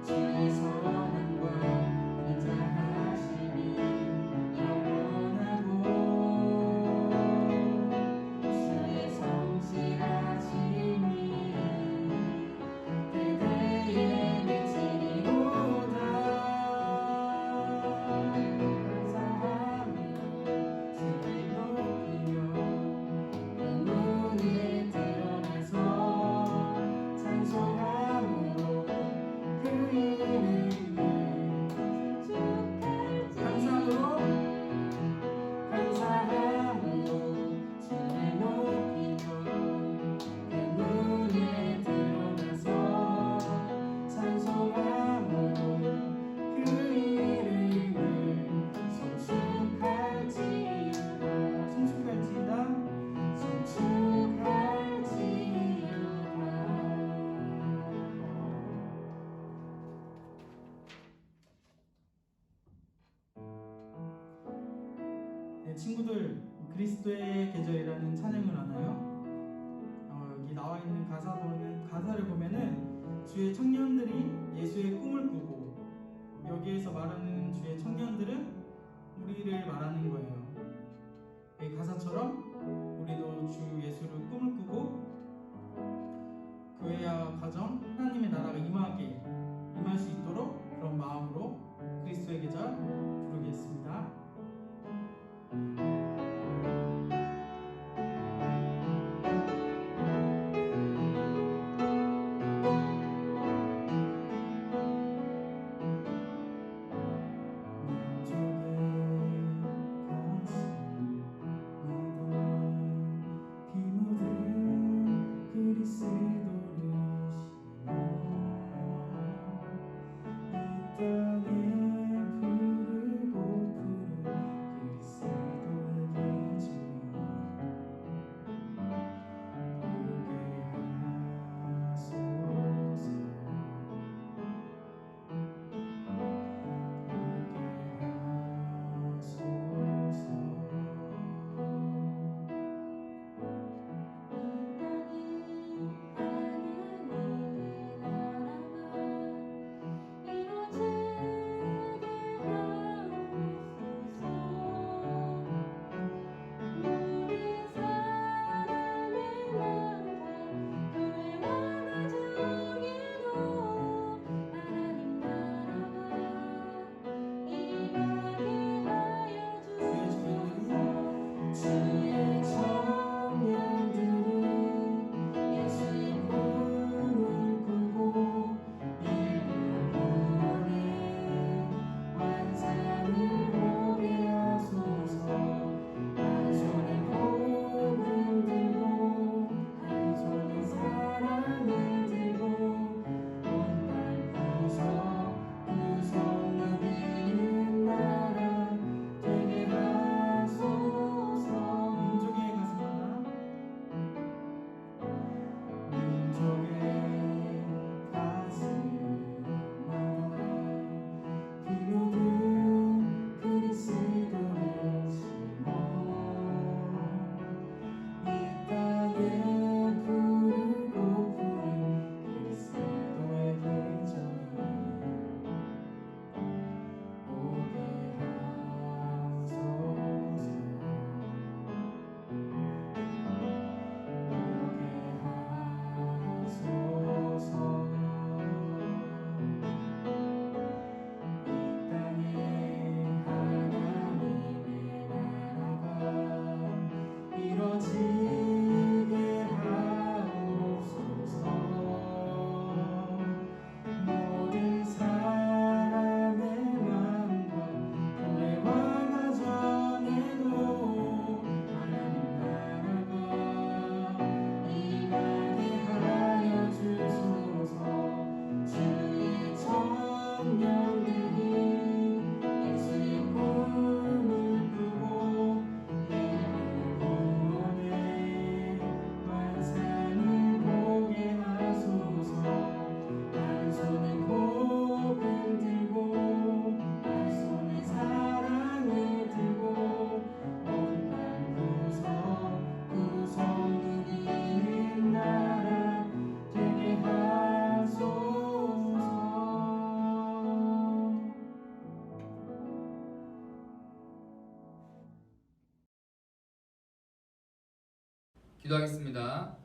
주의 선함과 인자하심이 영원하고 주의 성실하심이 그대의 미치리로다. 감사하며 주를 높이며 그 눈에 드러나서 찬송함으로 그 이름을 감사함으로 주를 높이며 그 눈에 드러나서 찬송함으로 그 이름을 송축할지어다. 네, 친구들, 그리스도의 계절이라는 찬양을 아나요? 여기 나와 있는 가사를 보면은 주의 청년들이 예수의 꿈을 꾸고, 여기에서 말하는 주의 청년들은 우리를 말하는 거예요. 이 가사처럼 우리도 주 예수를 꿈을 꾸고 교회와 가정, 하나님의 나라가 임할 수 있도록 그런 마음으로 그리스도의 계절 부르겠습니다. 기도하겠습니다.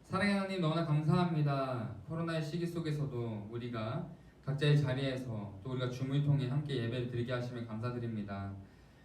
사랑의 하나님 너무나 감사합니다. 코로나의 시기 속에서도 우리가 각자의 자리에서 또 우리가 줌을 통해 함께 예배를 드리게 하시면 감사드립니다.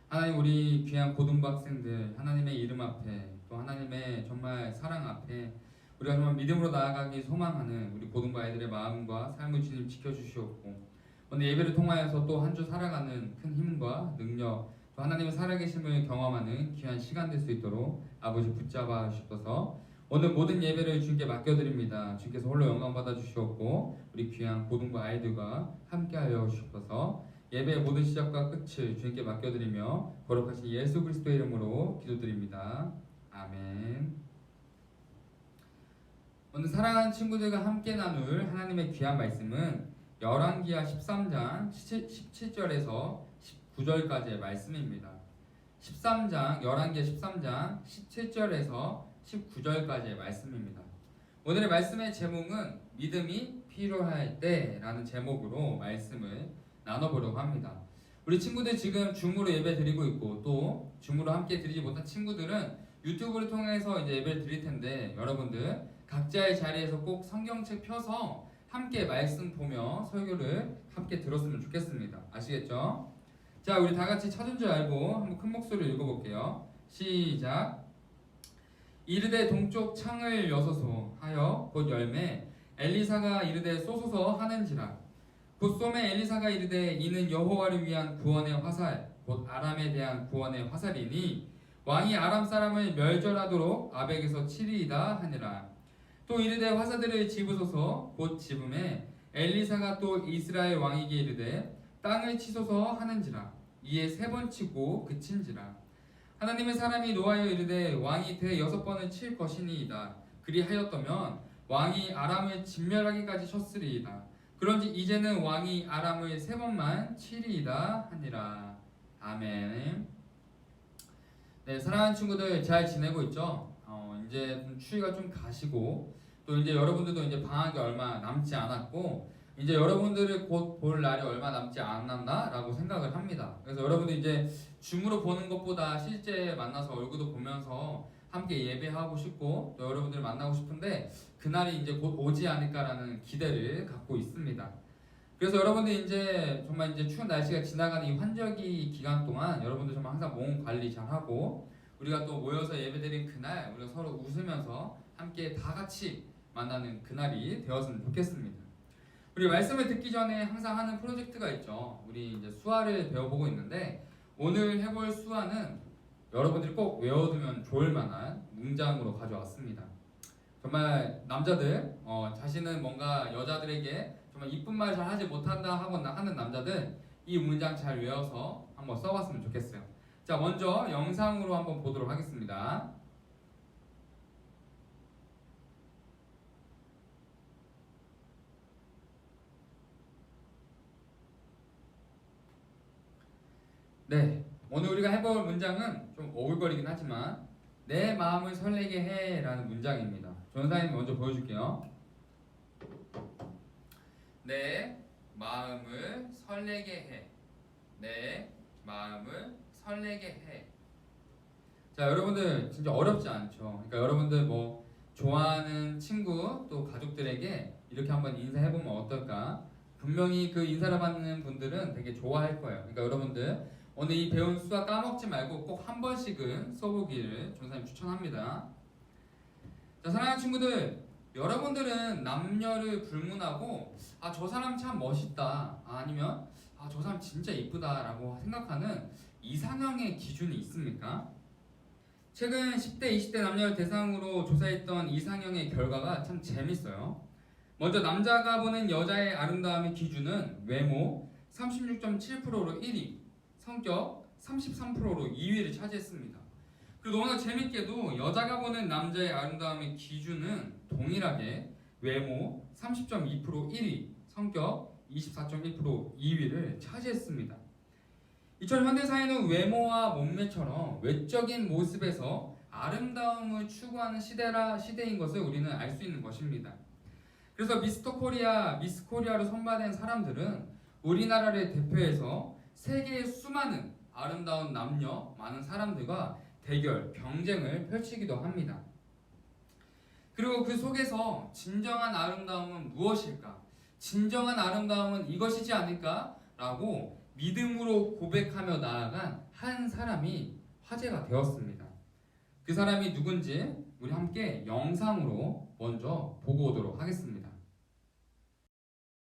하나님 우리 귀한 고등부 학생들 하나님의 이름 앞에 또 하나님의 정말 사랑 앞에 우리가 정말 믿음으로 나아가기 소망하는 우리 고등부 아이들의 마음과 삶을 주님 지켜주시옵고 오늘 예배를 통하여서 또 한 주 살아가는 큰 힘과 능력 또 하나님의 살아계심을 경험하는 귀한 시간 될 수 있도록 아버지 붙잡아 주셔서 오늘 모든 예배를 주님께 맡겨드립니다. 주님께서 홀로 영광 받아 주시옵고 우리 귀한 고등부 아이들과 함께하여 주셔서 예배의 모든 시작과 끝을 주님께 맡겨드리며 거룩하신 예수 그리스도의 이름으로 기도드립니다. 아멘. 오늘 사랑하는 친구들과 함께 나눌 하나님의 귀한 말씀은 열왕기하 13장 17절에서 19절까지의 말씀입니다. 13장 열왕기하 13장 17절에서 19절까지의 말씀입니다. 오늘의 말씀의 제목은 믿음이 필요할 때라는 제목으로 말씀을 나눠보려고 합니다. 우리 친구들 지금 줌으로 예배 드리고 있고 또 줌으로 함께 드리지 못한 친구들은 유튜브를 통해서 이제 예배를 드릴 텐데 여러분들 각자의 자리에서 꼭 성경책 펴서 함께 말씀 보며 설교를 함께 들었으면 좋겠습니다. 아시겠죠? 자, 우리 다 같이 찾은 줄 알고 한번 큰 목소리로 읽어볼게요. 시작. 이르되 동쪽 창을 여소서 하여 곧 열매 엘리사가 이르되 쏘소서 하는지라 곧 쏘매 엘리사가 이르되 이는 여호와를 위한 구원의 화살 곧 아람에 대한 구원의 화살이니 왕이 아람 사람을 멸절하도록 아벡에서 치리이다 하니라. 또 이르되 화살들을 집으소서 곧 집음에 엘리사가 또 이스라엘 왕에게 이르되 땅을 치소서 하는지라. 이에 3번 치고 그친지라. 하나님의 사람이 노하여 이르되 왕이 대 6번을 칠 것이니이다. 그리하였더면 왕이 아람을 진멸하기까지 쳤으리이다. 그런지 이제는 왕이 아람을 3번만 치리이다 하니라. 아멘. 네, 사랑하는 친구들 잘 지내고 있죠? 이제 좀 추위가 좀 가시고 또 이제 여러분들도 이제 방학이 얼마 남지 않았고 이제 여러분들을 곧 볼 날이 얼마 남지 않았나라고 생각을 합니다. 그래서 여러분들 이제 줌으로 보는 것보다 실제 만나서 얼굴도 보면서 함께 예배하고 싶고 또 여러분들 만나고 싶은데 그날이 이제 곧 오지 않을까라는 기대를 갖고 있습니다. 그래서 여러분들 이제 정말 이제 추운 날씨가 지나가는 이 환절기 기간 동안 여러분들 정말 항상 몸 관리 잘 하고 우리가 또 모여서 예배드린 그날 우리가 서로 웃으면서 함께 다 같이 만나는 그날이 되었으면 좋겠습니다. 우리 말씀을 듣기 전에 항상 하는 프로젝트가 있죠. 우리 이제 수화를 배워보고 있는데 오늘 해볼 수화는 여러분들이 꼭 외워두면 좋을 만한 문장으로 가져왔습니다. 정말 남자들 자신은 뭔가 여자들에게 정말 이쁜 말 잘 하지 못한다 하거나 하는 남자들 이 문장 잘 외워서 한번 써봤으면 좋겠어요. 자, 먼저 영상으로 한번 보도록 하겠습니다. 네, 오늘 우리가 해볼 문장은 좀 오글거리긴 하지만 내 마음을 설레게 해 라는 문장입니다. 전사님 먼저 보여줄게요. 내 마음을 설레게 해. 내 마음을 설레게 해. 자, 여러분들 진짜 어렵지 않죠? 그러니까 여러분들 뭐 좋아하는 친구 또 가족들에게 이렇게 한번 인사해보면 어떨까? 분명히 그 인사를 받는 분들은 되게 좋아할 거예요. 그러니까 여러분들 오늘 이 배운 수화 까먹지 말고 꼭 한 번씩은 써보기를 전사님 추천합니다. 자, 사랑하는 친구들, 여러분들은 남녀를 불문하고 저 사람 참 멋있다 아니면 저 사람 진짜 이쁘다 라고 생각하는 이상형의 기준이 있습니까? 최근 10대, 20대 남녀를 대상으로 조사했던 이상형의 결과가 참 재밌어요. 먼저 남자가 보는 여자의 아름다움의 기준은 외모 36.7%로 1위, 성격 33%로 2위를 차지했습니다. 그리고 너무나 재밌게도 여자가 보는 남자의 아름다움의 기준은 동일하게 외모 30.2% 1위, 성격 24.1% 2위를 차지했습니다. 이처럼 현대사회는 외모와 몸매처럼 외적인 모습에서 아름다움을 추구하는 시대인 것을 우리는 알 수 있는 것입니다. 그래서 미스터 코리아, 미스 코리아로 선발된 사람들은 우리나라를 대표해서 세계의 수많은 아름다운 남녀, 많은 사람들과 대결, 경쟁을 펼치기도 합니다. 그리고 그 속에서 진정한 아름다움은 무엇일까? 진정한 아름다움은 이것이지 않을까? 라고 믿음으로 고백하며 나아간 한 사람이 화제가 되었습니다. 그 사람이 누군지 우리 함께 영상으로 먼저 보고 오도록 하겠습니다.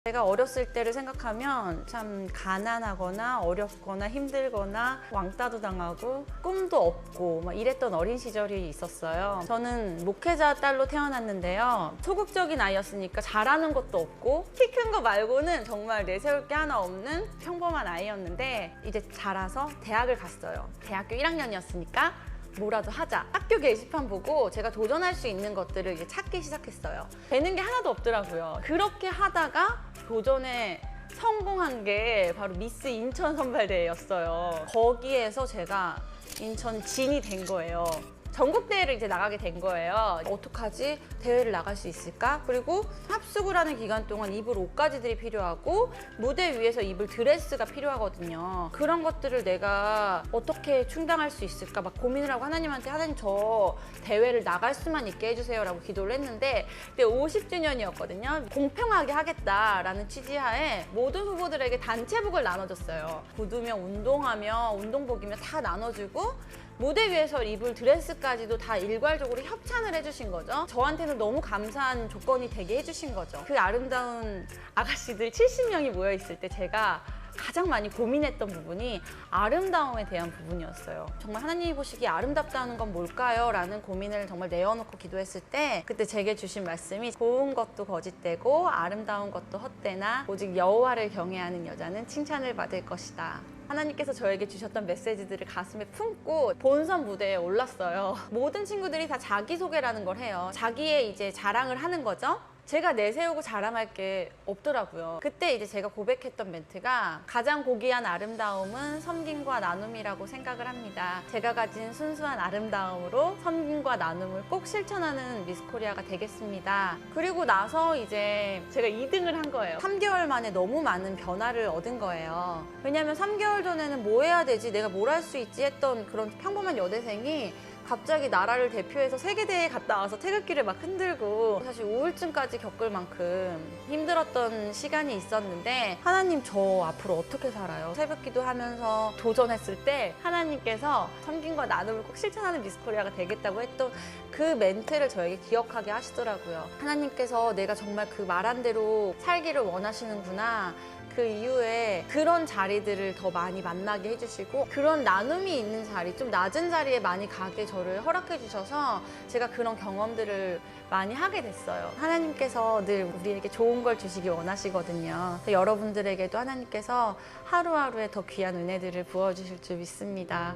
제가 어렸을 때를 생각하면 참 가난하거나 어렵거나 힘들거나 왕따도 당하고 꿈도 없고 막 이랬던 어린 시절이 있었어요. 저는 목회자 딸로 태어났는데요. 소극적인 아이였으니까 잘하는 것도 없고 키 큰 거 말고는 정말 내세울 게 하나 없는 평범한 아이였는데 이제 자라서 대학을 갔어요. 대학교 1학년이었으니까 뭐라도 하자. 학교 게시판 보고 제가 도전할 수 있는 것들을 이제 찾기 시작했어요. 되는 게 하나도 없더라고요. 그렇게 하다가 도전에 성공한 게 바로 미스 인천 선발대회였어요. 거기에서 제가 인천 진이 된 거예요. 전국대회를 이제 나가게 된 거예요. 어떡하지? 대회를 나갈 수 있을까? 그리고 합숙을 하는 기간 동안 입을 옷가지들이 필요하고 무대 위에서 입을 드레스가 필요하거든요. 그런 것들을 내가 어떻게 충당할 수 있을까 막 고민을 하고 하나님한테 하나님 저 대회를 나갈 수만 있게 해주세요 라고 기도를 했는데 그때 50주년이었거든요. 공평하게 하겠다라는 취지하에 모든 후보들에게 단체복을 나눠줬어요. 구두며 운동하며 운동복이며 다 나눠주고 무대 위에서 입을 드레스까지도 다 일괄적으로 협찬을 해주신 거죠. 저한테는 너무 감사한 조건이 되게 해주신 거죠. 그 아름다운 아가씨들 70명이 모여있을 때 제가 가장 많이 고민했던 부분이 아름다움에 대한 부분이었어요. 정말 하나님이 보시기에 아름답다는 건 뭘까요? 라는 고민을 정말 내어놓고 기도했을 때 그때 제게 주신 말씀이 고운 것도 거짓되고 아름다운 것도 헛되나 오직 여호와를 경외하는 여자는 칭찬을 받을 것이다. 하나님께서 저에게 주셨던 메시지들을 가슴에 품고 본선 무대에 올랐어요. 모든 친구들이 다 자기소개라는 걸 해요. 자기의 이제 자랑을 하는 거죠. 제가 내세우고 자랑할 게 없더라고요. 그때 이제 제가 고백했던 멘트가 가장 고귀한 아름다움은 섬김과 나눔이라고 생각을 합니다. 제가 가진 순수한 아름다움으로 섬김과 나눔을 꼭 실천하는 미스코리아가 되겠습니다. 그리고 나서 이제 제가 2등을 한 거예요. 3개월 만에 너무 많은 변화를 얻은 거예요. 왜냐면 3개월 전에는 뭐 해야 되지? 내가 뭘 할 수 있지? 했던 그런 평범한 여대생이 갑자기 나라를 대표해서 세계대회에 갔다 와서 태극기를 막 흔들고 사실 우울증까지 겪을 만큼 힘들었던 시간이 있었는데 하나님 저 앞으로 어떻게 살아요? 새벽기도 하면서 도전했을 때 하나님께서 섬김과 나눔을 꼭 실천하는 미스코리아가 되겠다고 했던 그 멘트를 저에게 기억하게 하시더라고요. 하나님께서 내가 정말 그 말한 대로 살기를 원하시는구나. 그 이후에 그런 자리들을 더 많이 만나게 해주시고 그런 나눔이 있는 자리, 좀 낮은 자리에 많이 가게 저를 허락해 주셔서 제가 그런 경험들을 많이 하게 됐어요. 하나님께서 늘 우리에게 좋은 걸 주시기 원하시거든요. 여러분들에게도 하나님께서 하루하루에 더 귀한 은혜들을 부어주실 줄 믿습니다.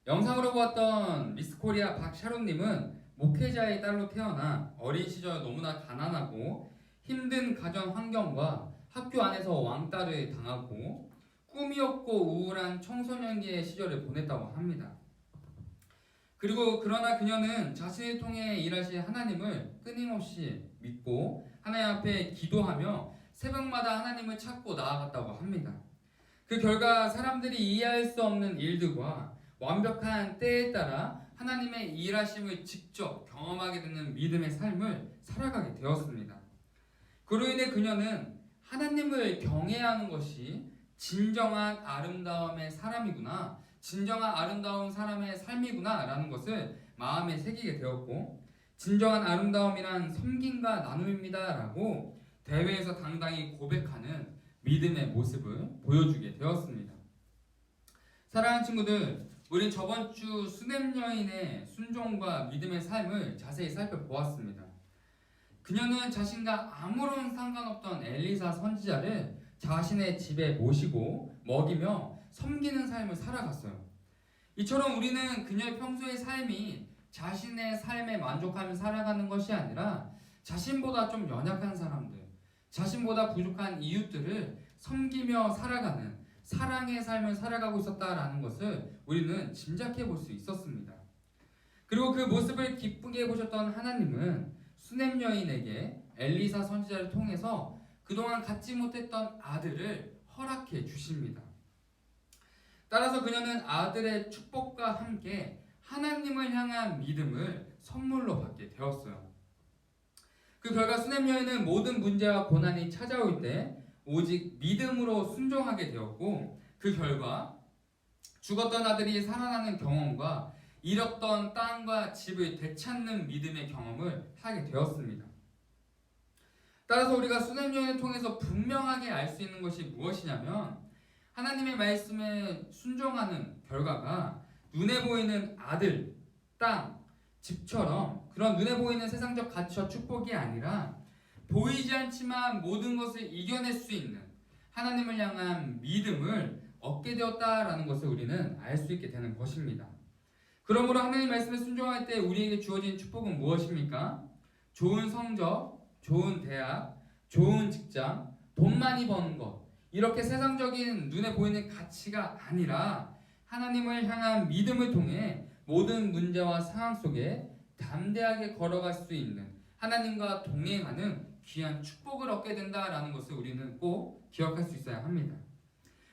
영상으로 보았던 미스코리아 박샤론님은 목회자의 딸로 태어나 어린 시절 너무나 가난하고 힘든 가정 환경과 학교 안에서 왕따를 당하고 꿈이 없고 우울한 청소년기의 시절을 보냈다고 합니다. 그리고 그러나 그녀는 자신을 통해 일하실 하나님을 끊임없이 믿고 하나님 앞에 기도하며 새벽마다 하나님을 찾고 나아갔다고 합니다. 그 결과 사람들이 이해할 수 없는 일들과 완벽한 때에 따라 하나님의 일하심을 직접 경험하게 되는 믿음의 삶을 살아가게 되었습니다. 그로 인해 그녀는 하나님을 경외하는 것이 진정한 아름다움의 사람이구나, 진정한 아름다운 사람의 삶이구나 라는 것을 마음에 새기게 되었고 진정한 아름다움이란 섬김과 나눔입니다 라고 대회에서 당당히 고백하는 믿음의 모습을 보여주게 되었습니다. 사랑하는 친구들, 우린 저번 주 수넴 여인의 순종과 믿음의 삶을 자세히 살펴보았습니다. 그녀는 자신과 아무런 상관없던 엘리사 선지자를 자신의 집에 모시고 먹이며 섬기는 삶을 살아갔어요. 이처럼 우리는 그녀의 평소의 삶이 자신의 삶에 만족하며 살아가는 것이 아니라 자신보다 좀 연약한 사람들, 자신보다 부족한 이웃들을 섬기며 살아가는 사랑의 삶을 살아가고 있었다라는 것을 우리는 짐작해 볼 수 있었습니다. 그리고 그 모습을 기쁘게 보셨던 하나님은 수넴 여인에게 엘리사 선지자를 통해서 그동안 갖지 못했던 아들을 허락해 주십니다. 따라서 그녀는 아들의 축복과 함께 하나님을 향한 믿음을 선물로 받게 되었어요. 그 결과 수넴 여인은 모든 문제와 고난이 찾아올 때 오직 믿음으로 순종하게 되었고, 그 결과 죽었던 아들이 살아나는 경험과 잃었던 땅과 집을 되찾는 믿음의 경험을 하게 되었습니다. 따라서 우리가 수넴 여인을 통해서 분명하게 알 수 있는 것이 무엇이냐면, 하나님의 말씀에 순종하는 결과가 눈에 보이는 아들, 땅, 집처럼 그런 눈에 보이는 세상적 가치와 축복이 아니라 보이지 않지만 모든 것을 이겨낼 수 있는 하나님을 향한 믿음을 얻게 되었다라는 것을 우리는 알 수 있게 되는 것입니다. 그러므로 하나님 말씀에 순종할 때 우리에게 주어진 축복은 무엇입니까? 좋은 성적, 좋은 대학, 좋은 직장, 돈 많이 버는 것, 이렇게 세상적인 눈에 보이는 가치가 아니라 하나님을 향한 믿음을 통해 모든 문제와 상황 속에 담대하게 걸어갈 수 있는 하나님과 동행하는 귀한 축복을 얻게 된다라는 것을 우리는 꼭 기억할 수 있어야 합니다.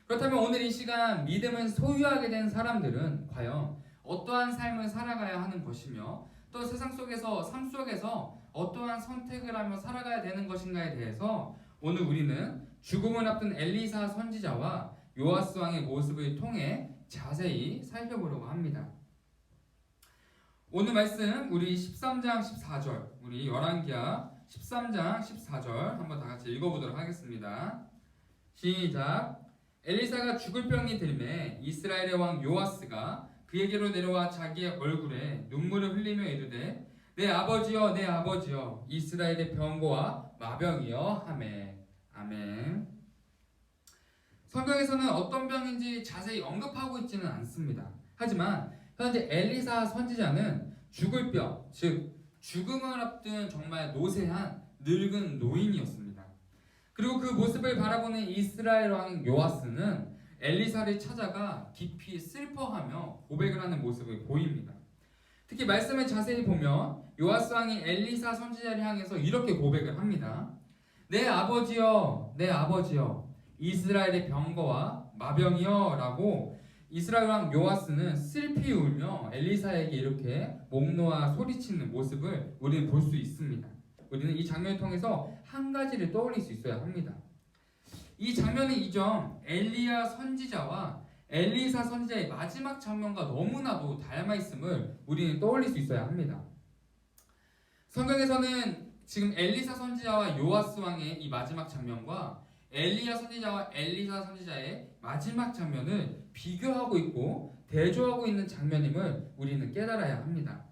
그렇다면 오늘 이 시간 믿음을 소유하게 된 사람들은 과연 어떠한 삶을 살아가야 하는 것이며, 또 세상 속에서 삶 속에서 어떠한 선택을 하며 살아가야 되는 것인가에 대해서 오늘 우리는 죽음을 앞둔 엘리사 선지자와 요아스 왕의 모습을 통해 자세히 살펴보려고 합니다. 오늘 말씀 우리 13장 14절, 우리 열왕기하 13장 14절 한번 다 같이 읽어보도록 하겠습니다. 시작. 엘리사가 죽을 병이 들매 이스라엘의 왕 요아스가 그에게로 내려와 자기의 얼굴에 눈물을 흘리며 이르되 내 아버지여 내 아버지여 이스라엘의 병거와 마병이여 하매. 아멘. 성경에서는 어떤 병인지 자세히 언급하고 있지는 않습니다. 하지만 현재 엘리사 선지자는 죽을 병, 즉 죽음을 앞둔 정말 노쇠한 늙은 노인이었습니다. 그리고 그 모습을 바라보는 이스라엘 왕 요아스는 엘리사를 찾아가 깊이 슬퍼하며 고백을 하는 모습을 보입니다. 특히 말씀을 자세히 보면 요아스 왕이 엘리사 선지자를 향해서 이렇게 고백을 합니다. 내 아버지여 내 아버지여 이스라엘의 병거와 마병이여 라고 이스라엘 왕 요아스는 슬피 울며 엘리사에게 이렇게 목 놓아 소리치는 모습을 우리는 볼 수 있습니다. 우리는 이 장면을 통해서 한 가지를 떠올릴 수 있어야 합니다. 이 장면은 이전 엘리야 선지자와 엘리사 선지자의 마지막 장면과 너무나도 닮아 있음을 우리는 떠올릴 수 있어야 합니다. 성경에서는 지금 엘리사 선지자와 요아스 왕의 이 마지막 장면과 엘리야 선지자와 엘리사 선지자의 마지막 장면을 비교하고 있고 대조하고 있는 장면임을 우리는 깨달아야 합니다.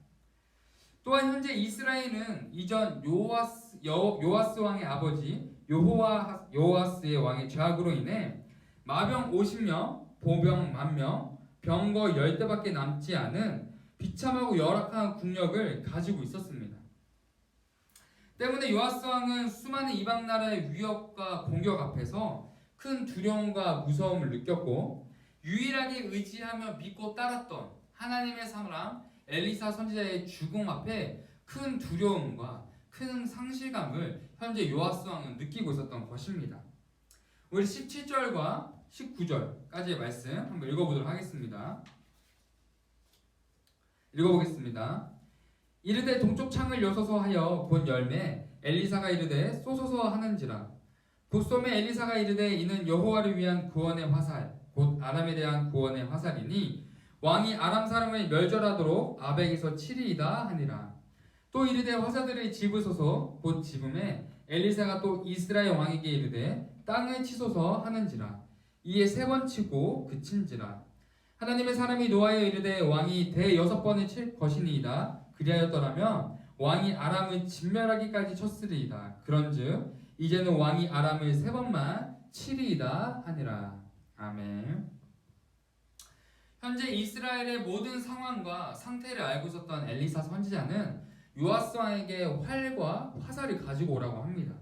또한 현재 이스라엘은 이전 요아스 왕의 아버지 요아스의 왕의 죄악으로 인해 마병 50명, 보병 10,000명, 병거 10대밖에 남지 않은 비참하고 열악한 국력을 가지고 있었습니다. 때문에 요아스 왕은 수많은 이방 나라의 위협과 공격 앞에서 큰 두려움과 무서움을 느꼈고, 유일하게 의지하며 믿고 따랐던 하나님의 사람 엘리사 선지자의 죽음 앞에 큰 두려움과 큰 상실감을 현재 요아스 왕은 느끼고 있었던 것입니다. 우리 17절과 19절까지의 말씀 한번 읽어보도록 하겠습니다. 읽어보겠습니다. 이르되 동쪽 창을 여소서 하여 본 열매 엘리사가 이르되 쏘소서 하는지라. 곧 쏘매 엘리사가 이르되 이는 여호와를 위한 구원의 화살 곧 아람에 대한 구원의 화살이니 왕이 아람 사람을 멸절하도록 아벡에서 치리이다 하니라. 또 이르되 화살들을 집으소서 곧 집음에 엘리사가 또 이스라엘 왕에게 이르되 땅을 치소서 하는지라. 이에 3번 치고 그친지라. 하나님의 사람이 노하여 이르되 왕이 대6번을 칠 것이니이다. 그리하였더라면 왕이 아람을 진멸하기까지 쳤으리이다. 그런즉 이제는 왕이 아람을 3번만 치리이다 하니라. 아멘. 현재 이스라엘의 모든 상황과 상태를 알고 있었던 엘리사 선지자는 요아스 왕에게 활과 화살을 가지고 오라고 합니다.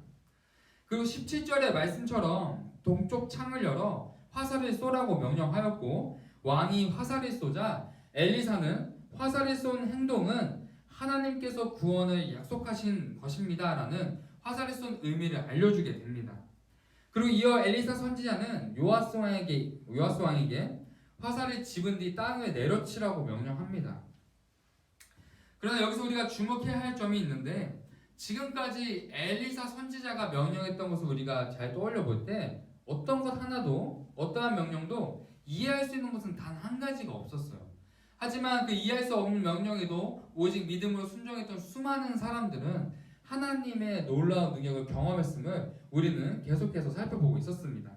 그리고 17절의 말씀처럼 동쪽 창을 열어 화살을 쏘라고 명령하였고, 왕이 화살을 쏘자 엘리사는 화살을 쏜 행동은 하나님께서 구원을 약속하신 것입니다 라는 화살을 쏜 의미를 알려주게 됩니다. 그리고 이어 엘리사 선지자는 요아스 왕에게 화살을 집은 뒤 땅을 내려치라고 명령합니다. 그러나 여기서 우리가 주목해야 할 점이 있는데 지금까지 엘리사 선지자가 명령했던 것을 우리가 잘 떠올려 볼 때 어떤 것 하나도 어떠한 명령도 이해할 수 있는 것은 단 한 가지가 없었어요. 하지만 그 이해할 수 없는 명령에도 오직 믿음으로 순종했던 수많은 사람들은 하나님의 놀라운 능력을 경험했음을 우리는 계속해서 살펴보고 있었습니다.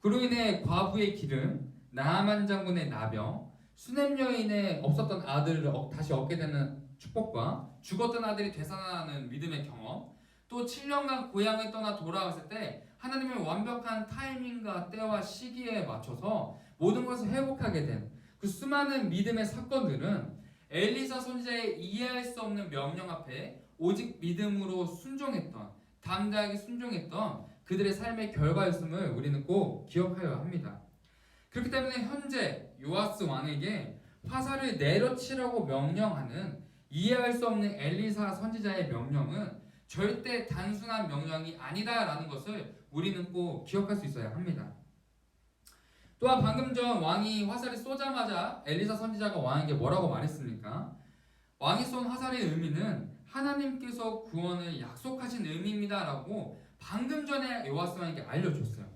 그로 인해 과부의 기름, 나아만 장군의 나병, 수넴 여인의 없었던 아들을 다시 얻게 되는 축복과 죽었던 아들이 되살아나는 믿음의 경험, 또 7년간 고향을 떠나 돌아왔을 때 하나님의 완벽한 타이밍과 때와 시기에 맞춰서 모든 것을 회복하게 된 그 수많은 믿음의 사건들은 엘리사 선지자의 이해할 수 없는 명령 앞에 오직 믿음으로 순종했던, 담대하게 순종했던 그들의 삶의 결과였음을 우리는 꼭 기억하여야 합니다. 그렇기 때문에 현재 요아스 왕에게 화살을 내려치라고 명령하는 이해할 수 없는 엘리사 선지자의 명령은 절대 단순한 명령이 아니다라는 것을 우리는 꼭 기억할 수 있어야 합니다. 또한 방금 전 왕이 화살을 쏘자마자 엘리사 선지자가 왕에게 뭐라고 말했습니까? 왕이 쏜 화살의 의미는 하나님께서 구원을 약속하신 의미입니다라고 방금 전에 요아스 왕에게 알려줬어요.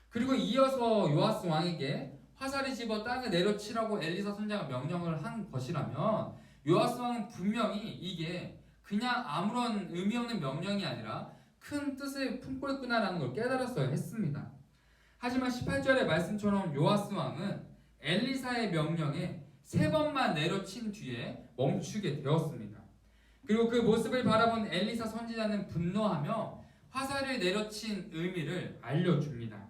그리고 이어서 요아스 왕에게 화살을 집어 땅에 내려치라고 엘리사 선지자가 명령을 한 것이라면 요아스 왕은 분명히 이게 그냥 아무런 의미 없는 명령이 아니라 큰 뜻을 품고 있구나라는 걸 깨달았어야 했습니다. 하지만 18절의 말씀처럼 요아스 왕은 엘리사의 명령에 3번만 내려친 뒤에 멈추게 되었습니다. 그리고 그 모습을 바라본 엘리사 선지자는 분노하며 화살을 내려친 의미를 알려줍니다.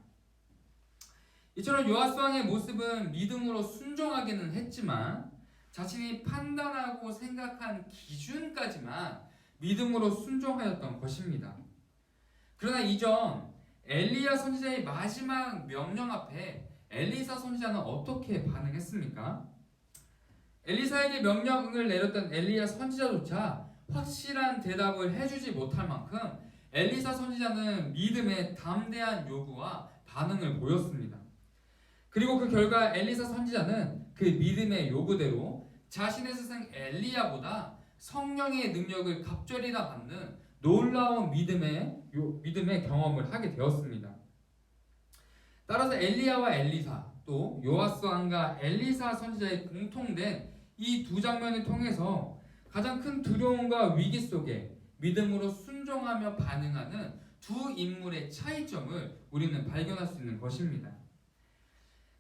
이처럼 요아스 왕의 모습은 믿음으로 순종하기는 했지만 자신이 판단하고 생각한 기준까지만 믿음으로 순종하였던 것입니다. 그러나 이전 엘리야 선지자의 마지막 명령 앞에 엘리사 선지자는 어떻게 반응했습니까? 엘리사에게 명령을 내렸던 엘리야 선지자조차 확실한 대답을 해주지 못할 만큼 엘리사 선지자는 믿음의 담대한 요구와 반응을 보였습니다. 그리고 그 결과 엘리사 선지자는 그 믿음의 요구대로 자신의 스승 엘리야보다 성령의 능력을 갑절이나 받는 놀라운 믿음의 경험을 하게 되었습니다. 따라서 엘리야와 엘리사 또 요아스 왕과 엘리사 선지자의 공통된 이 두 장면을 통해서 가장 큰 두려움과 위기 속에 믿음으로 순종하며 반응하는 두 인물의 차이점을 우리는 발견할 수 있는 것입니다.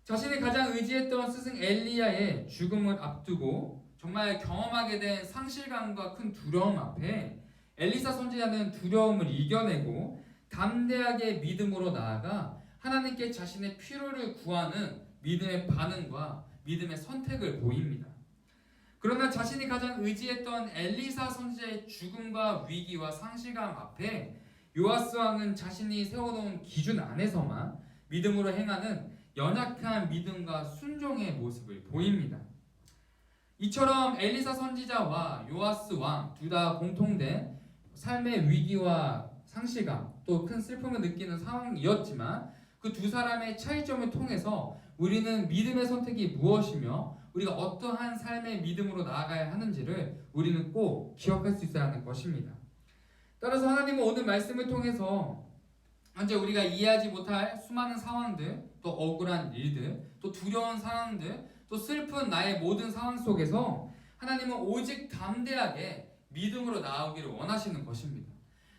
자신이 가장 의지했던 스승 엘리야의 죽음을 앞두고 정말 경험하게 된 상실감과 큰 두려움 앞에 엘리사 선지자는 두려움을 이겨내고 담대하게 믿음으로 나아가 하나님께 자신의 필요를 구하는 믿음의 반응과 믿음의 선택을 보입니다. 그러나 자신이 가장 의지했던 엘리사 선지자의 죽음과 위기와 상실감 앞에 요아스 왕은 자신이 세워놓은 기준 안에서만 믿음으로 행하는 연약한 믿음과 순종의 모습을 보입니다. 이처럼 엘리사 선지자와 요아스 왕 둘 다 공통된 삶의 위기와 상실감 또 큰 슬픔을 느끼는 상황이었지만 그 두 사람의 차이점을 통해서 우리는 믿음의 선택이 무엇이며 우리가 어떠한 삶의 믿음으로 나아가야 하는지를 우리는 꼭 기억할 수 있어야 하는 것입니다. 따라서 하나님은 오늘 말씀을 통해서 현재 우리가 이해하지 못할 수많은 상황들, 또 억울한 일들, 또 두려운 상황들, 또 슬픈 나의 모든 상황 속에서 하나님은 오직 담대하게 믿음으로 나아오기를 원하시는 것입니다.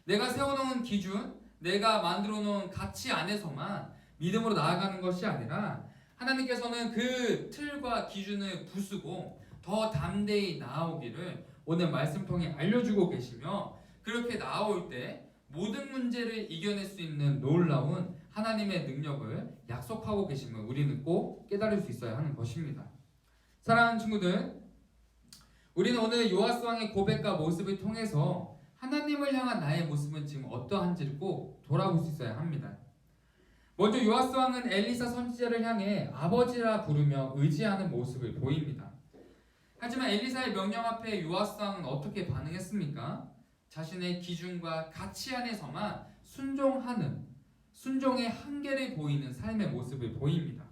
내가 세워놓은 기준, 내가 만들어 놓은 가치 안에서만 믿음으로 나아가는 것이 아니라 하나님께서는 그 틀과 기준을 부수고 더 담대히 나아오기를 오늘 말씀 통해 알려주고 계시며 그렇게 나아올 때 모든 문제를 이겨낼 수 있는 놀라운 하나님의 능력을 약속하고 계심을 우리는 꼭 깨달을 수 있어야 하는 것입니다. 사랑하는 친구들, 우리는 오늘 요아스 왕의 고백과 모습을 통해서 하나님을 향한 나의 모습은 지금 어떠한지를 꼭 돌아볼 수 있어야 합니다. 먼저 요아스 왕은 엘리사 선지자를 향해 아버지라 부르며 의지하는 모습을 보입니다. 하지만 엘리사의 명령 앞에 요아스 왕은 어떻게 반응했습니까? 자신의 기준과 가치 안에서만 순종하는, 순종의 한계를 보이는 삶의 모습을 보입니다.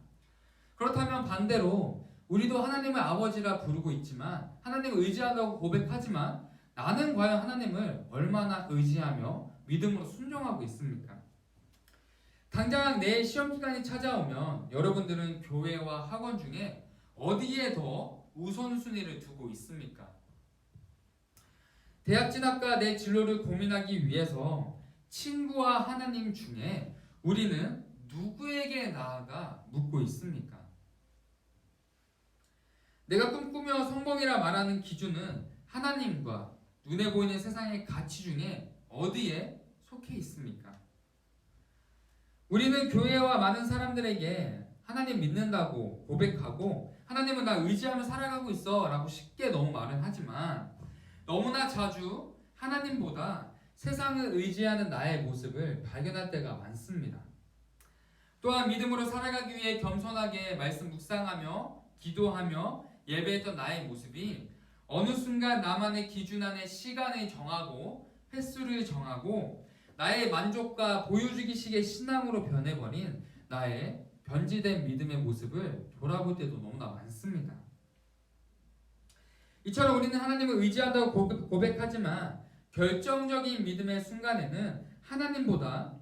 그렇다면 반대로 우리도 하나님을 아버지라 부르고 있지만 하나님을 의지한다고 고백하지만 나는 과연 하나님을 얼마나 의지하며 믿음으로 순종하고 있습니까? 당장 내일 시험 기간이 찾아오면 여러분들은 교회와 학원 중에 어디에 더 우선순위를 두고 있습니까? 대학 진학과 내 진로를 고민하기 위해서 친구와 하나님 중에 우리는 누구에게 나아가 묻고 있습니까? 내가 꿈꾸며 성공이라 말하는 기준은 하나님과 눈에 보이는 세상의 가치 중에 어디에 속해 있습니까? 우리는 교회와 많은 사람들에게 하나님 믿는다고 고백하고 하나님은 나 의지하며 살아가고 있어 라고 쉽게 너무 말은 하지만 너무나 자주 하나님보다 세상을 의지하는 나의 모습을 발견할 때가 많습니다. 또한 믿음으로 살아가기 위해 겸손하게 말씀 묵상하며 기도하며 예배했던 나의 모습이 어느 순간 나만의 기준 안에 시간을 정하고 횟수를 정하고 나의 만족과 보여주기식의 신앙으로 변해버린 나의 변질된 믿음의 모습을 돌아볼 때도 너무나 많습니다. 이처럼 우리는 하나님을 의지한다고 고백하지만 결정적인 믿음의 순간에는 하나님보다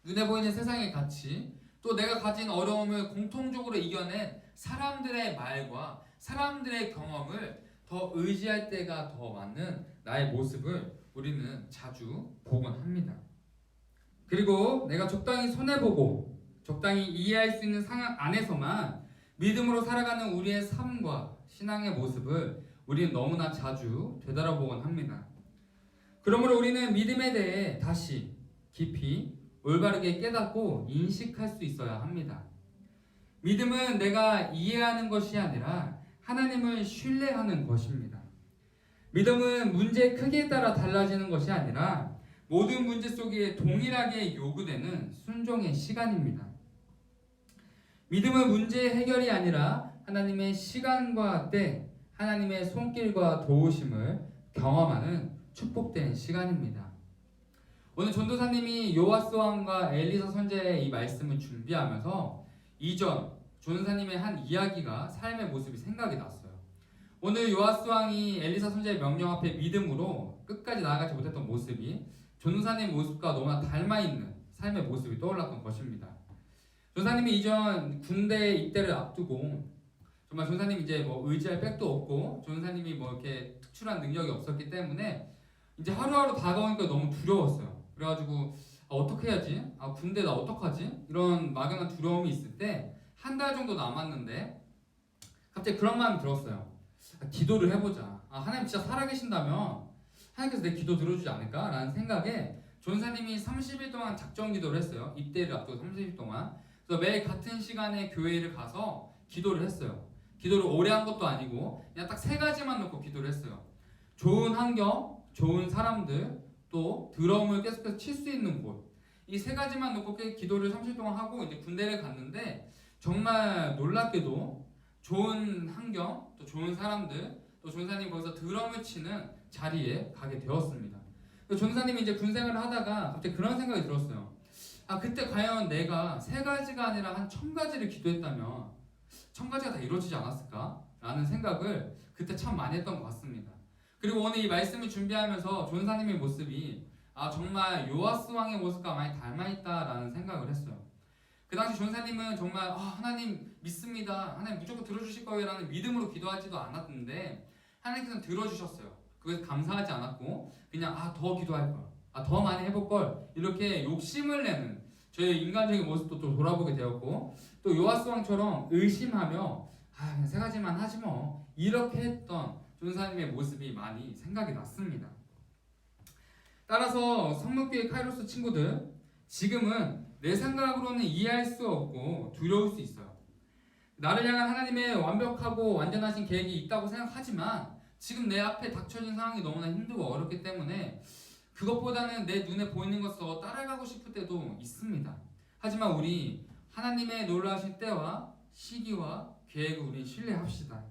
눈에 보이는 세상의 가치 또 내가 가진 어려움을 공통적으로 이겨낸 사람들의 말과 사람들의 경험을 더 의지할 때가 더 많은 나의 모습을 우리는 자주 보곤 합니다. 그리고 내가 적당히 손해보고 적당히 이해할 수 있는 상황 안에서만 믿음으로 살아가는 우리의 삶과 신앙의 모습을 우리는 너무나 자주 되돌아보곤 합니다. 그러므로 우리는 믿음에 대해 다시 깊이 올바르게 깨닫고 인식할 수 있어야 합니다. 믿음은 내가 이해하는 것이 아니라 하나님을 신뢰하는 것입니다. 믿음은 문제의 크기에 따라 달라지는 것이 아니라 모든 문제 속에 동일하게 요구되는 순종의 시간입니다. 믿음은 문제의 해결이 아니라 하나님의 시간과 때, 하나님의 손길과 도우심을 경험하는 축복된 시간입니다. 오늘 전도사님이 요하스 왕과 엘리사 선지자의 이 말씀을 준비하면서 이전 전도사님의 한 이야기가 삶의 모습이 생각이 났어요. 오늘 요하스 왕이 엘리사 선지자의 명령 앞에 믿음으로 끝까지 나아가지 못했던 모습이 전도사님 모습과 너무나 닮아있는 삶의 모습이 떠올랐던 것입니다. 전도사님이 이전 군대 입대를 앞두고 정말 전도사님이 이제 뭐 의지할 백도 없고 전도사님이 뭐 이렇게 특출한 능력이 없었기 때문에 이제 하루하루 다가오니까 너무 두려웠어요. 그래가지고 어떻게 해야지? 군대 나 어떡하지? 이런 막연한 두려움이 있을 때 한 달 정도 남았는데 갑자기 그런 마음이 들었어요. 기도를 해보자. 하나님 진짜 살아계신다면 하나님께서 내 기도 들어주지 않을까? 라는 생각에 전사님이 30일 동안 작정 기도를 했어요. 입대를 앞두고 30일 동안. 그래서 매일 같은 시간에 교회를 가서 기도를 했어요. 기도를 오래 한 것도 아니고 그냥 딱 3가지만 놓고 기도를 했어요. 좋은 환경, 좋은 사람들, 또 드럼을 계속해서 칠 수 있는 곳. 이 3가지만 놓고 기도를 30일 동안 하고 이제 군대를 갔는데 정말 놀랍게도 좋은 환경, 또 좋은 사람들, 또 전사님이 거기서 드럼을 치는 자리에 가게 되었습니다. 전사님이 이제 군생활을 하다가 갑자기 그런 생각이 들었어요. 그때 과연 내가 3가지가 아니라 한 1000가지를 기도했다면 1000가지가 다 이루어지지 않았을까? 라는 생각을 그때 참 많이 했던 것 같습니다. 그리고 오늘 이 말씀을 준비하면서 전사님의 모습이 정말 요하스 왕의 모습과 많이 닮아있다라는 생각을 했어요. 그 당시 전사님은 정말 하나님 믿습니다. 하나님 무조건 들어주실 거예요 라는 믿음으로 기도하지도 않았는데 하나님께서는 들어주셨어요. 그래서 감사하지 않았고 그냥 더 기도할 걸, 더 많이 해볼 걸 이렇게 욕심을 내는 저의 인간적인 모습도 또 돌아보게 되었고 또 요하스 왕처럼 의심하며 그냥 3가지만 하지 뭐 이렇게 했던 전사님의 모습이 많이 생각이 났습니다. 따라서 성목교회 카이로스 친구들, 지금은 내 생각으로는 이해할 수 없고 두려울 수 있어요. 나를 향한 하나님의 완벽하고 완전하신 계획이 있다고 생각하지만 지금 내 앞에 닥쳐진 상황이 너무나 힘들고 어렵기 때문에 그것보다는 내 눈에 보이는 것을 따라가고 싶을 때도 있습니다. 하지만 우리 하나님의 놀라우신 때와 시기와 계획을 우리 신뢰합시다.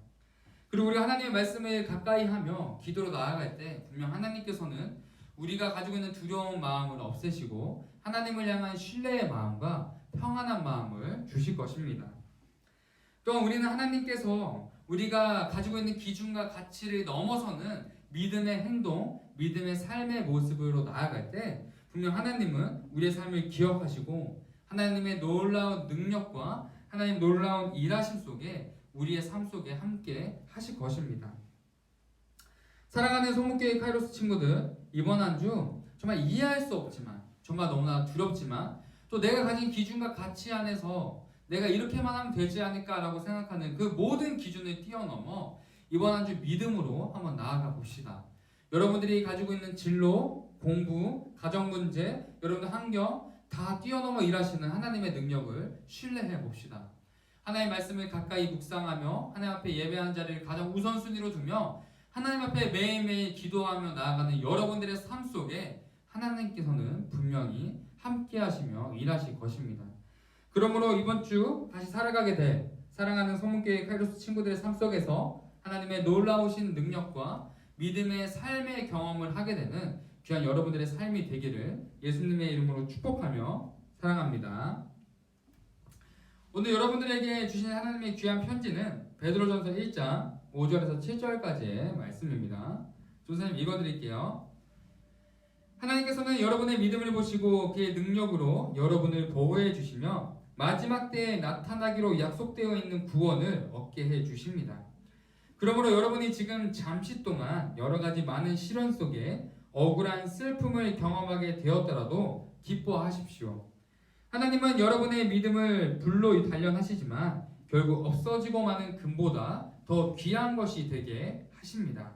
그리고 우리 하나님의 말씀을 가까이 하며 기도로 나아갈 때 분명 하나님께서는 우리가 가지고 있는 두려운 마음을 없애시고 하나님을 향한 신뢰의 마음과 평안한 마음을 주실 것입니다. 또한 우리는 하나님께서 우리가 가지고 있는 기준과 가치를 넘어서는 믿음의 행동, 믿음의 삶의 모습으로 나아갈 때 분명 하나님은 우리의 삶을 기억하시고 하나님의 놀라운 능력과 하나님 놀라운 일하심 속에 우리의 삶 속에 함께 하실 것입니다. 사랑하는 소목교회 카이로스 친구들, 이번 한 주 정말 이해할 수 없지만 정말 너무나 두렵지만 또 내가 가진 기준과 가치 안에서 내가 이렇게만 하면 되지 않을까라고 생각하는 그 모든 기준을 뛰어넘어 이번 한 주 믿음으로 한번 나아가 봅시다. 여러분들이 가지고 있는 진로, 공부, 가정 문제, 여러분들 환경 다 뛰어넘어 일하시는 하나님의 능력을 신뢰해 봅시다. 하나님의 말씀을 가까이 묵상하며 하나님 앞에 예배하는 자리를 가장 우선순위로 두며 하나님 앞에 매일매일 기도하며 나아가는 여러분들의 삶 속에 하나님께서는 분명히 함께 하시며 일하실 것입니다. 그러므로 이번 주 다시 살아가게 될 사랑하는 소문교회 카이로스 친구들의 삶 속에서 하나님의 놀라우신 능력과 믿음의 삶의 경험을 하게 되는 귀한 여러분들의 삶이 되기를 예수님의 이름으로 축복하며 사랑합니다. 오늘 여러분들에게 주신 하나님의 귀한 편지는 베드로전서 1장 5절에서 7절까지의 말씀입니다. 선생님 읽어드릴게요. 하나님께서는 여러분의 믿음을 보시고 그의 능력으로 여러분을 보호해 주시며 마지막 때에 나타나기로 약속되어 있는 구원을 얻게 해 주십니다. 그러므로 여러분이 지금 잠시 동안 여러 가지 많은 시련 속에 억울한 슬픔을 경험하게 되었더라도 기뻐하십시오. 하나님은 여러분의 믿음을 불로 단련하시지만 결국 없어지고 마는 금보다 더 귀한 것이 되게 하십니다.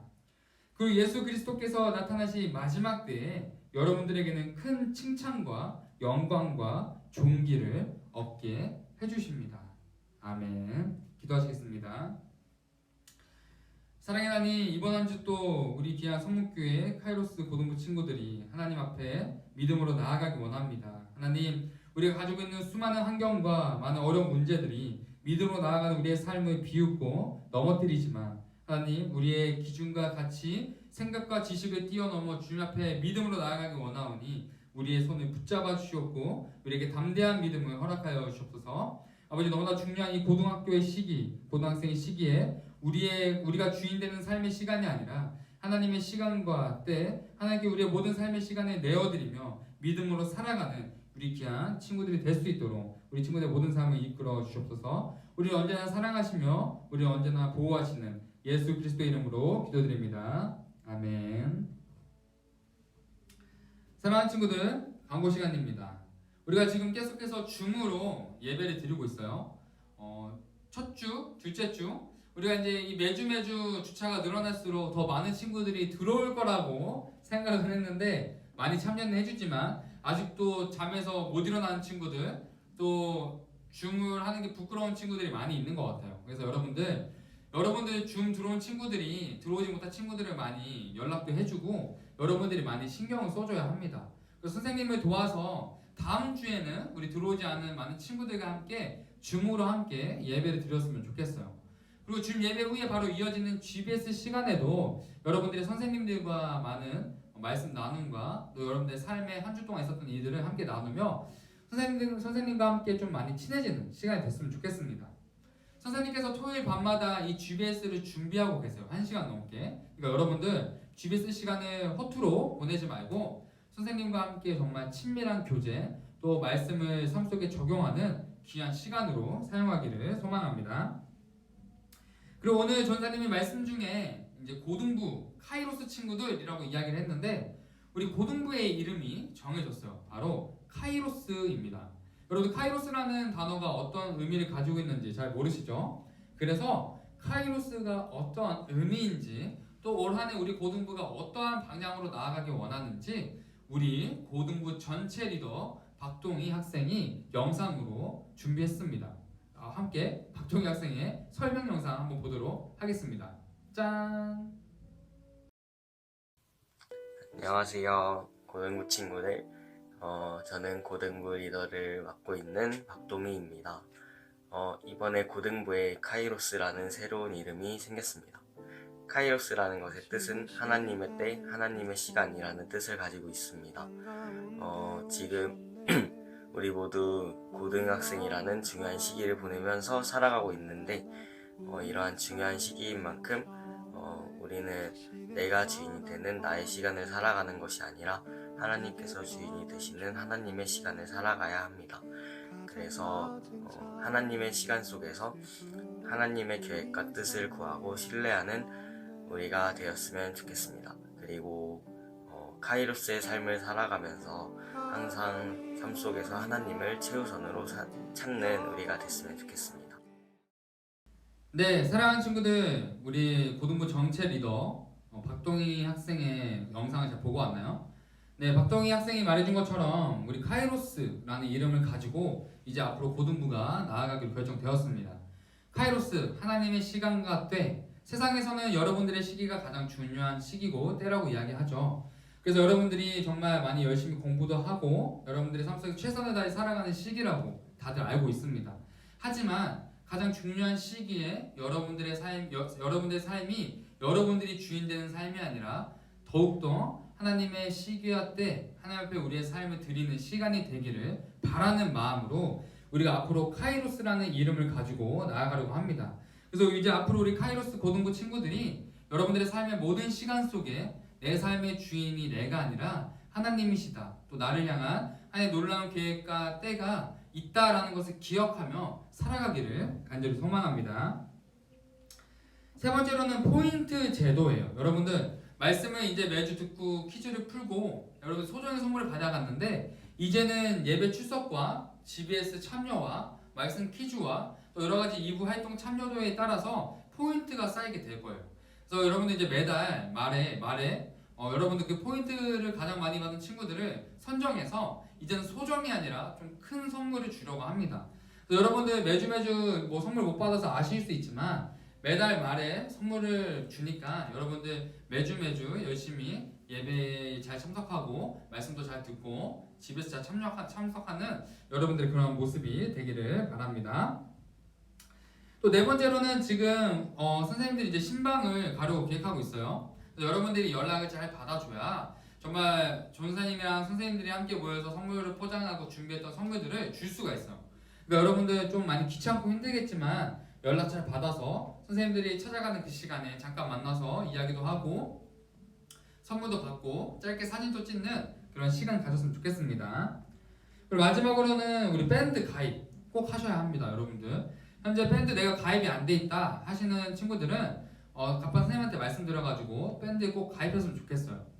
그 예수 그리스도께서 나타나신 마지막 때에 여러분들에게는 큰 칭찬과 영광과 존귀를 얻게 해주십니다. 아멘. 기도하시겠습니다. 사랑의 하나님, 이번 한 주 또 우리 귀한 성목교회 카이로스 고등부 친구들이 하나님 앞에 믿음으로 나아가기 원합니다. 하나님, 우리가 가지고 있는 수많은 환경과 많은 어려운 문제들이 믿음으로 나아가는 우리의 삶을 비웃고 넘어뜨리지만 하나님, 우리의 기준과 가치, 생각과 지식을 뛰어넘어 주님 앞에 믿음으로 나아가기 원하오니 우리의 손을 붙잡아 주시옵고 우리에게 담대한 믿음을 허락하여 주옵소서. 아버지, 너무나 중요한 이 고등학교의 시기, 고등학생의 시기에 우리가 주인 되는 삶의 시간이 아니라 하나님의 시간과 때 하나님께 우리의 모든 삶의 시간을 내어드리며 믿음으로 살아가는 우리 귀한 친구들이 될 수 있도록 우리 친구들의 모든 삶을 이끌어 주옵소서. 우리를 언제나 사랑하시며 우리를 언제나 보호하시는 예수 그리스도 이름으로 기도드립니다. 아멘. 사랑하는 친구들, 광고 시간입니다. 우리가 지금 계속해서 줌으로 예배를 드리고 있어요. 첫 주, 둘째 주 우리가 이제 이 매주 주차가 늘어날수록 더 많은 친구들이 들어올 거라고 생각을 했는데 많이 참여는 해주지만 아직도 잠에서 못 일어나는 친구들, 또 줌을 하는 게 부끄러운 친구들이 많이 있는 것 같아요. 그래서 여러분들 줌 들어온 친구들이 들어오지 못한 친구들을 많이 연락도 해주고 여러분들이 많이 신경을 써줘야 합니다. 그래서 선생님을 도와서 다음 주에는 우리 들어오지 않은 많은 친구들과 함께 줌으로 함께 예배를 드렸으면 좋겠어요. 그리고 줌 예배 후에 바로 이어지는 GBS 시간에도 여러분들이 선생님들과 많은 말씀 나눔과 또 여러분들의 삶에 한 주 동안 있었던 일들을 함께 나누며 선생님과 함께 좀 많이 친해지는 시간이 됐으면 좋겠습니다. 선생님께서 토요일 밤마다 이 GBS를 준비하고 계세요. 1시간 넘게. 그러니까 여러분들 GBS 시간을 허투루 보내지 말고 선생님과 함께 정말 친밀한 교제 또 말씀을 삶 속에 적용하는 귀한 시간으로 사용하기를 소망합니다. 그리고 오늘 전사님이 말씀 중에 이제 고등부 카이로스 친구들이라고 이야기를 했는데 우리 고등부의 이름이 정해졌어요. 바로 카이로스입니다. 여러분, 카이로스라는 단어가 어떤 의미를 가지고 있는지 잘 모르시죠? 그래서 카이로스가 어떠한 의미인지 또 올 한 해 우리 고등부가 어떠한 방향으로 나아가기 원하는지 우리 고등부 전체 리더 박동희 학생이 영상으로 준비했습니다. 함께 박동희 학생의 설명 영상 한번 보도록 하겠습니다. 짠! 안녕하세요, 고등부 친구들. 저는 고등부 리더를 맡고 있는 박동희입니다. 이번에 고등부에 카이로스라는 새로운 이름이 생겼습니다. 카이로스라는 것의 뜻은 하나님의 때, 하나님의 시간이라는 뜻을 가지고 있습니다. 지금 우리 모두 고등학생이라는 중요한 시기를 보내면서 살아가고 있는데 이러한 중요한 시기인 만큼 우리는 내가 주인이 되는 나의 시간을 살아가는 것이 아니라 하나님께서 주인이 되시는 하나님의 시간을 살아가야 합니다. 그래서 하나님의 시간 속에서 하나님의 계획과 뜻을 구하고 신뢰하는 우리가 되었으면 좋겠습니다. 그리고 카이로스의 삶을 살아가면서 항상 삶 속에서 하나님을 최우선으로 찾는 우리가 됐으면 좋겠습니다. 네, 사랑하는 친구들, 우리 고등부 정체 리더 박동희 학생의 영상을 잘 보고 왔나요? 네, 박동희 학생이 말해준 것처럼 우리 카이로스라는 이름을 가지고 이제 앞으로 고등부가 나아가기로 결정되었습니다. 카이로스, 하나님의 시간과 때, 세상에서는 여러분들의 시기가 가장 중요한 시기고 때라고 이야기하죠. 그래서 여러분들이 정말 많이 열심히 공부도 하고 여러분들의 삶 속에 최선을 다해 살아가는 시기라고 다들 알고 있습니다. 하지만 가장 중요한 시기에 여러분들의 삶이 여러분들이 주인 되는 삶이 아니라 더욱더 하나님의 시기와 때 하나님 앞에 우리의 삶을 드리는 시간이 되기를 바라는 마음으로 우리가 앞으로 카이로스라는 이름을 가지고 나아가려고 합니다. 그래서 이제 앞으로 우리 카이로스 고등부 친구들이 여러분들의 삶의 모든 시간 속에 내 삶의 주인이 내가 아니라 하나님이시다. 또 나를 향한 하나님의 놀라운 계획과 때가 있다라는 것을 기억하며 살아가기를 간절히 소망합니다. 세 번째로는 포인트 제도예요. 여러분들 말씀을 이제 매주 듣고 퀴즈를 풀고 여러분 소정의 선물을 받아갔는데 이제는 예배 출석과 GBS 참여와 말씀 퀴즈와 또 여러 가지 2부 활동 참여도에 따라서 포인트가 쌓이게 될 거예요. 그래서 여러분들 이제 매달 말에 여러분들 그 포인트를 가장 많이 받은 친구들을 선정해서 이제는 소정이 아니라 좀 큰 선물을 주려고 합니다. 그래서 여러분들 매주 뭐 선물 못 받아서 아실 수 있지만 매달 말에 선물을 주니까 여러분들 매주 열심히 예배에 잘 참석하고 말씀도 잘 듣고 집에서 잘 참석하는 여러분들의 그런 모습이 되기를 바랍니다. 또 네 번째로는 지금 선생님들이 이제 신방을 가려고 계획하고 있어요. 여러분들이 연락을 잘 받아줘야 정말 전사님이랑 선생님들이 함께 모여서 선물을 포장하고 준비했던 선물들을 줄 수가 있어요. 그러니까 여러분들 좀 많이 귀찮고 힘들겠지만 연락 잘 받아서 선생님들이 찾아가는 그 시간에 잠깐 만나서 이야기도 하고 선물도 받고 짧게 사진도 찍는 그런 시간 가졌으면 좋겠습니다. 그리고 마지막으로는 우리 밴드 가입 꼭 하셔야 합니다. 여러분들 현재 밴드 내가 가입이 안 돼 있다 하시는 친구들은 갑반 선생님한테 말씀드려가지고 밴드에 꼭 가입했으면 좋겠어요.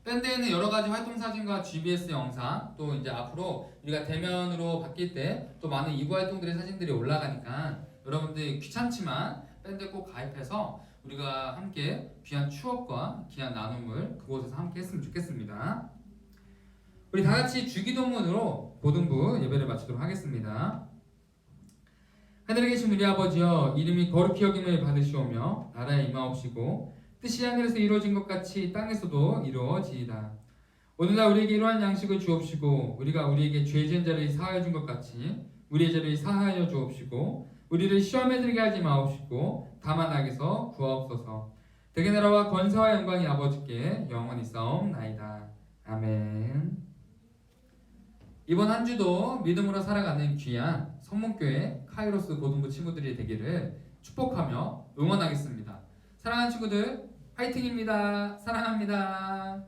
밴드에는 여러 가지 활동 사진과 GBS 영상 또 이제 앞으로 우리가 대면으로 바뀔 때 또 많은 2부 활동들의 사진들이 올라가니까 여러분들 귀찮지만 밴드에 꼭 가입해서 우리가 함께 귀한 추억과 귀한 나눔을 그곳에서 함께 했으면 좋겠습니다. 우리 다 같이 주기도문으로 고등부 예배를 마치도록 하겠습니다. 하늘에 계신 우리 아버지여, 이름이 거룩히 여김을 받으시오며 나라에 임하옵시고 뜻이 하늘에서 이루어진 것 같이 땅에서도 이루어지이다. 오늘날 우리에게 이러한 양식을 주옵시고 우리가 우리에게 죄 지은 자를 사하여 준 것 같이 우리의 죄를 사하여 주옵시고 우리를 시험에 들게 하지 마옵시고 다만 악에서 구하옵소서. 대개 나라와 권세와 영광이 아버지께 영원히 싸움나이다. 아멘. 이번 한 주도 믿음으로 살아가는 귀한 성문교회 카이로스 고등부 친구들이 되기를 축복하며 응원하겠습니다. 사랑하는 친구들, 화이팅입니다. 사랑합니다.